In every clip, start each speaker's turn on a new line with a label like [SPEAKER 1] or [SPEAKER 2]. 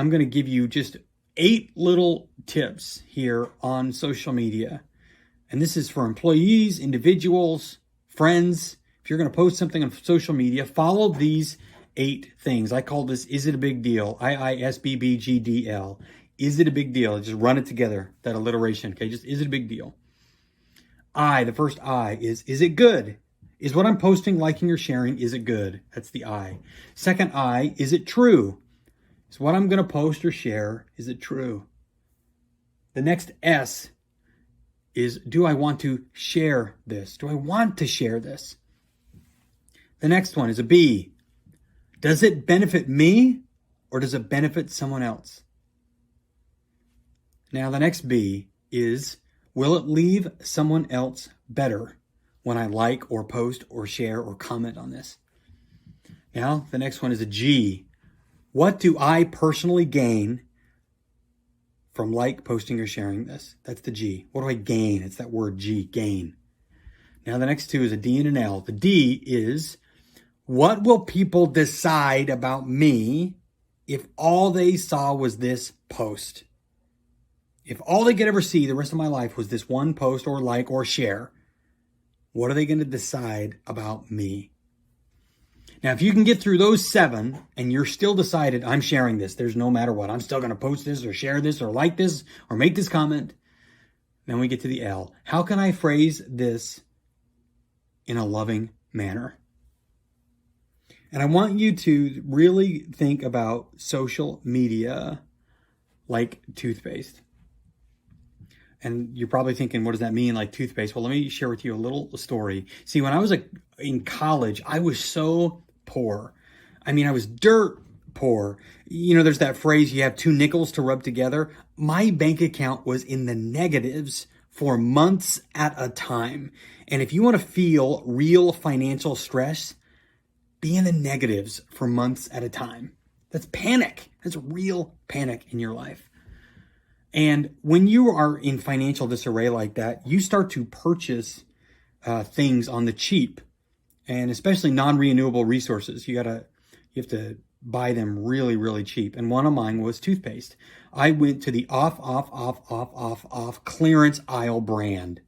[SPEAKER 1] I'm going to give you just 8 little tips here on social media. And this is for employees, individuals, friends. If you're going to post something on social media, follow these 8 things. I call this, is it a big deal? IISBBGDL. Is it a big deal? Just run it together, that alliteration. Okay, just is it a big deal? The first I is it good? Is what I'm posting, liking, or sharing, is it good? That's the I. Second I, is it true? Is what I'm going to post or share, is it true? The next S is, do I want to share this? Do I want to share this? The next one is a B. Does it benefit me or does it benefit someone else? Now the next B is, will it leave someone else better when I like or post or share or comment on this? Now the next one is a G. What do I personally gain from posting, or sharing this? That's the G. What do I gain? It's that word G, gain. Now the next 2 is a D and an L. The D is, what will people decide about me if all they saw was this post? If all they could ever see the rest of my life was this one post or like or share, what are they going to decide about me? Now, if you can get through those 7 and you're still decided, I'm sharing this, there's no matter what, I'm still going to post this or share this or like this or make this comment, then we get to the L. How can I phrase this in a loving manner? And I want you to really think about social media like toothpaste. And you're probably thinking, what does that mean, like toothpaste? Well, let me share with you a little story. See, when I was in college, I was so poor. I mean, I was dirt poor. You know, there's that phrase, you have 2 nickels to rub together. My bank account was in the negatives for months at a time. And if you want to feel real financial stress, be in the negatives for months at a time. That's panic. That's real panic in your life. And when you are in financial disarray like that, you start to purchase things on the cheap, and especially non-renewable resources. You have to buy them really, really cheap. And one of mine was toothpaste. I went to the off clearance aisle brand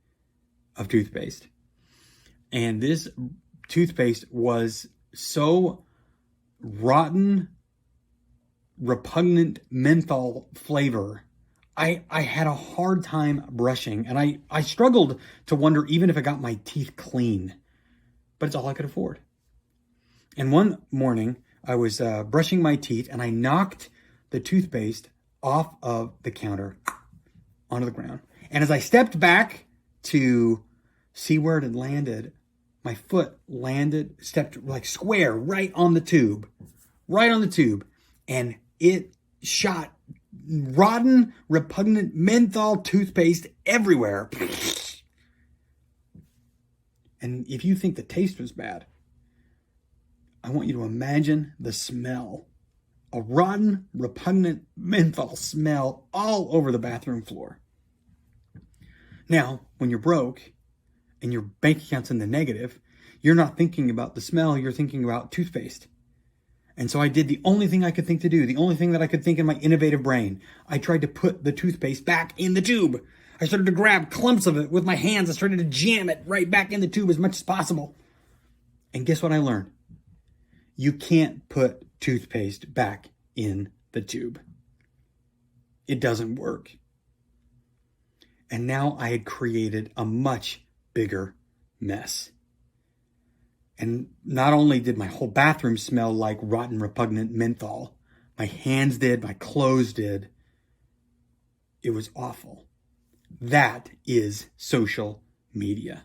[SPEAKER 1] of toothpaste. And this toothpaste was so rotten, repugnant menthol flavor. I had a hard time brushing, and I struggled to wonder even if I got my teeth clean, but it's all I could afford. And one morning I was brushing my teeth and I knocked the toothpaste off of the counter onto the ground. And as I stepped back to see where it had landed, my foot stepped like square right on the tube, and it shot rotten, repugnant menthol toothpaste everywhere. And if you think the taste was bad, I want you to imagine the smell. A rotten, repugnant menthol smell all over the bathroom floor. Now, when you're broke and your bank account's in the negative, you're not thinking about the smell, you're thinking about toothpaste. And so I did the only thing I could think to do, the only thing that I could think in my innovative brain. I tried to put the toothpaste back in the tube. I started to grab clumps of it with my hands. I started to jam it right back in the tube as much as possible. And guess what I learned? You can't put toothpaste back in the tube. It doesn't work. And now I had created a much bigger mess. And not only did my whole bathroom smell like rotten, repugnant menthol, my hands did, my clothes did. It was awful. That is social media.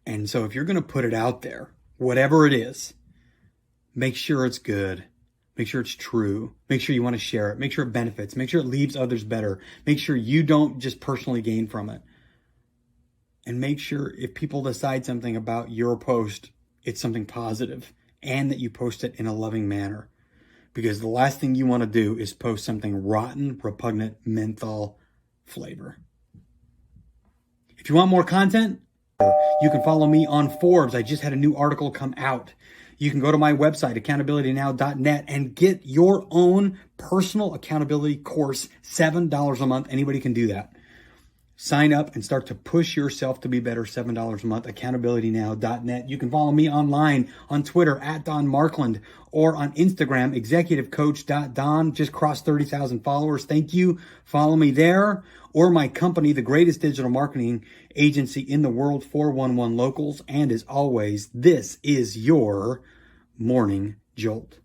[SPEAKER 1] And so if you're going to put it out there, whatever it is, make sure it's good. Make sure it's true. Make sure you want to share it. Make sure it benefits. Make sure it leaves others better. Make sure you don't just personally gain from it. And make sure if people decide something about your post, it's something positive and that you post it in a loving manner. Because the last thing you want to do is post something rotten, repugnant, menthol flavor. If you want more content, you can follow me on Forbes. I just had a new article come out. You can go to my website, accountabilitynow.net, and get your own personal accountability course, $7 a month. Anybody can do that. Sign up and start to push yourself to be better, $7 a month, accountabilitynow.net. You can follow me online on Twitter at Don Markland or on Instagram, executivecoach.don. Just crossed 30,000 followers. Thank you. Follow me there, or my company, the greatest digital marketing agency in the world, 411 Locals. And as always, this is your Morning Jolt.